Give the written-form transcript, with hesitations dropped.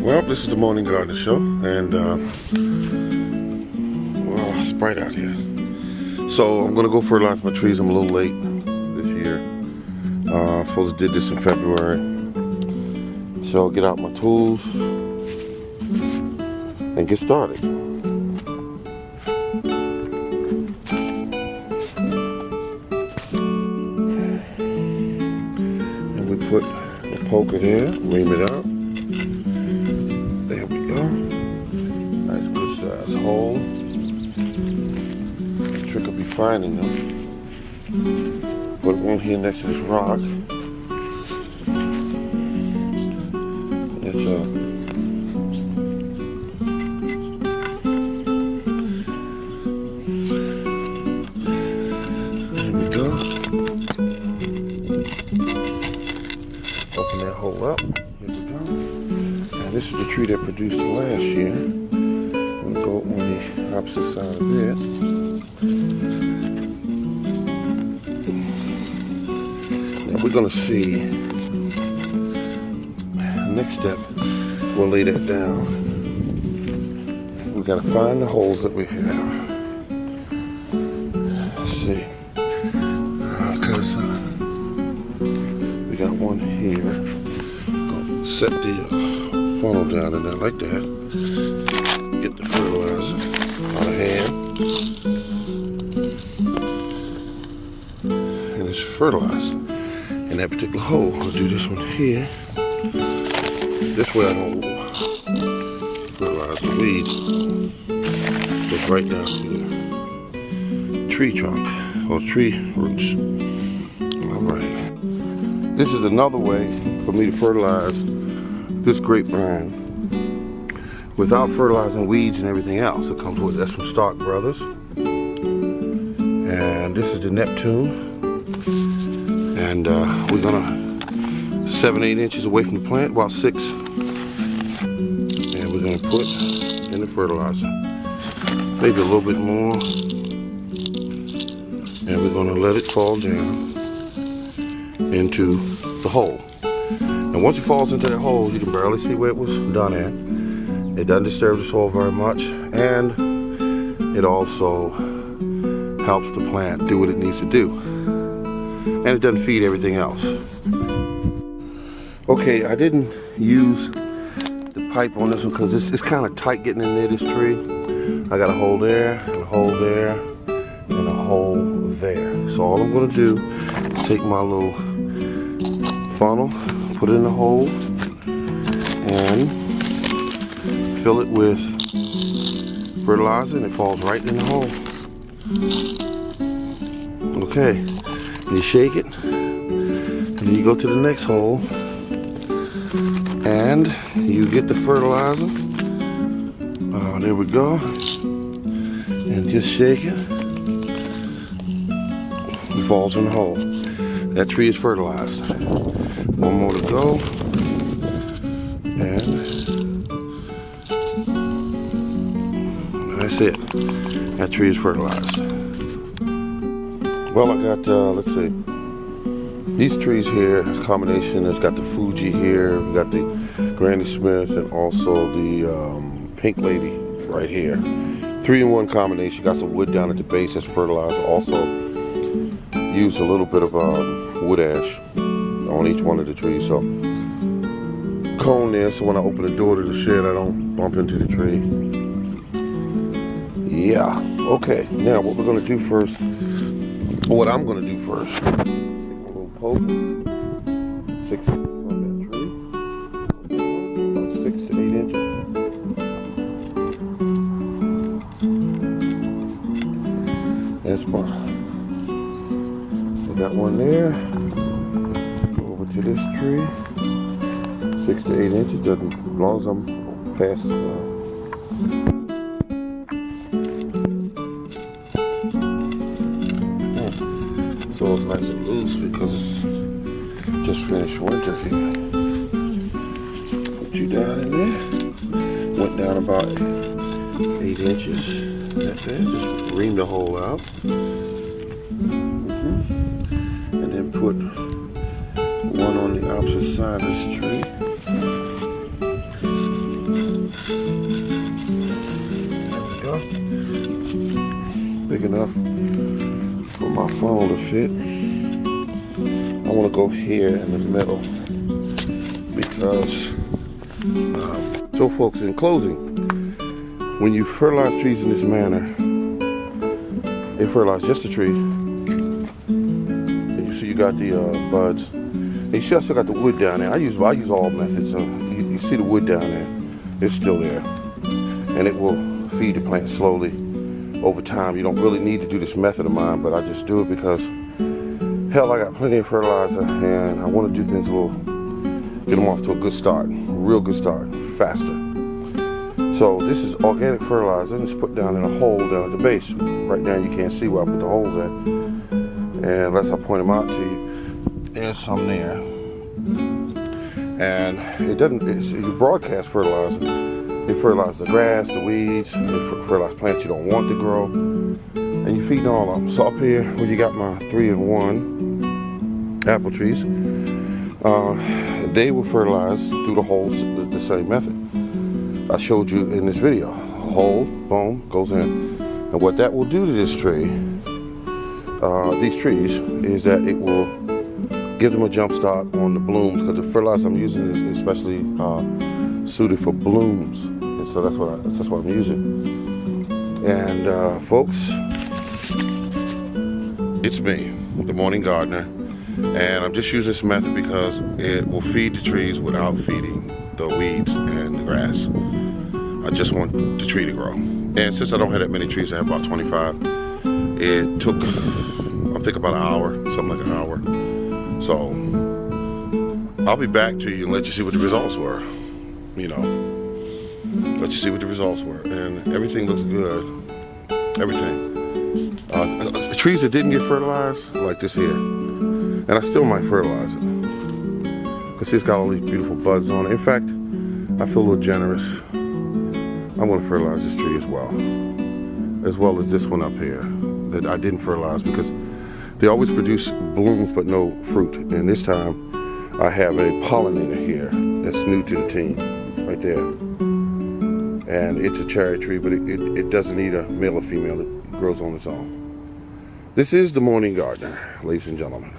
Well, this is the Morning Gardener Show, and well, it's bright out here. So I'm gonna go fertilize my trees. I'm a little late this year. I supposed to did this in February. So I'll get out my tools and get started. And we put a poker there, ream it out. There we go. Nice good size hole. The trick will be finding them. Put one here next to this rock. It's there we go. Open that hole up. There we go. And this is the tree that produced last year. I'm going to go on the opposite side of it. Now we're going to see, next step, we'll lay that down. We've got to find the holes that we have. Let's see. Because we got one here. Gonna set the funnel down in there like that. Get the fertilizer out of hand. And it's fertilizer in that particular hole. We'll do this one here. This way I don't fertilize the weeds. Goes right down to the tree trunk or tree roots. Alright. This is another way for me to fertilize this grapevine without fertilizing weeds and everything else. It comes with, that's from Stark Brothers. And this is the Neptune. And we're gonna 7-8 inches away from the plant, about 6. And we're gonna put in the fertilizer. Maybe a little bit more. And we're gonna let it fall down into the hole. And once it falls into that hole, you can barely see where it was done at. It doesn't disturb the soil very much, and it also helps the plant do what it needs to do. And it doesn't feed everything else. Okay, I didn't use the pipe on this one because it's kind of tight getting in near this tree. I got a hole there, and a hole there, and a hole there. So all I'm gonna do is take my little funnel, put it in the hole, and fill it with fertilizer, and it falls right in the hole. Okay, and you shake it, and then you go to the next hole, and you get the fertilizer. There we go, and just shake it. It falls in the hole. That tree is fertilized. One more to go. And that's it. That tree is fertilized. Well, I got, let's see. These trees here, it's a combination. It's got the Fuji here. We got the Granny Smith and also the Pink Lady right here. 3-in-1 combination. Got some wood down at the base that's fertilizer. Also used a little bit of wood ash on each one of the trees. So cone there, so when I open the door to the shed, I don't bump into the tree. Yeah. Okay. Now what we're gonna do first, or what I'm gonna do first, take a little poke, 6 inches from that tree, about 6 to 8 inches. That's fine. I got one there. Go over to this tree. 6 to 8 inches. Doesn't, as long as I'm past. So it's nice and loose because it's just finished winter here. Put you down in there. Went down about 8 inches. That's it. Just ream the hole out. And then put one on the opposite side of this tree. big enough for my funnel to fit. I want to go here in the middle because, so folks, in closing, when you fertilize trees in this manner, they fertilize just the tree. And you see you got the buds. And you see I still got the wood down there. I use all methods. You see the wood down there. It's still there. And it will feed the plant slowly over time. You don't really need to do this method of mine, but I just do it because, hell, I got plenty of fertilizer and I want to do things get them off to a good start, real good start, faster. So this is organic fertilizer, and it's put down in a hole down at the base. Right now you can't see where I put the holes at, and unless I point them out to you, there's some there. And you broadcast fertilizer. You fertilize the grass, the weeds, you fertilize plants you don't want to grow, and you feed all of them. So up here, where you got my 3-in-1 apple trees, they will fertilize through the holes the same method I showed you in this video. A hole, boom, goes in. And what that will do to this tree, these trees, is that it will give them a jump start on the blooms, because the fertilizer I'm using is especially suited for blooms. And so that's what I'm using. And folks, it's me, the morning gardener. And I'm just using this method because it will feed the trees without feeding the weeds and the grass. I just want the tree to grow. And since I don't have that many trees, I have about 25. It took, I think, about an hour, something like an hour. So I'll be back to you and let you see what the results were. You know, let you see what the results were. And everything looks good. Everything. Trees that didn't get fertilized, like this here. And I still might fertilize it, because it's got all these beautiful buds on it. In fact, I feel a little generous. I'm going to fertilize this tree as well as this one up here that I didn't fertilize, because they always produce blooms but no fruit. And this time I have a pollinator here that's new to the team, right there. And it's a cherry tree, but it doesn't need a male or female. It grows on its own. This is the Morning Gardener, ladies and gentlemen.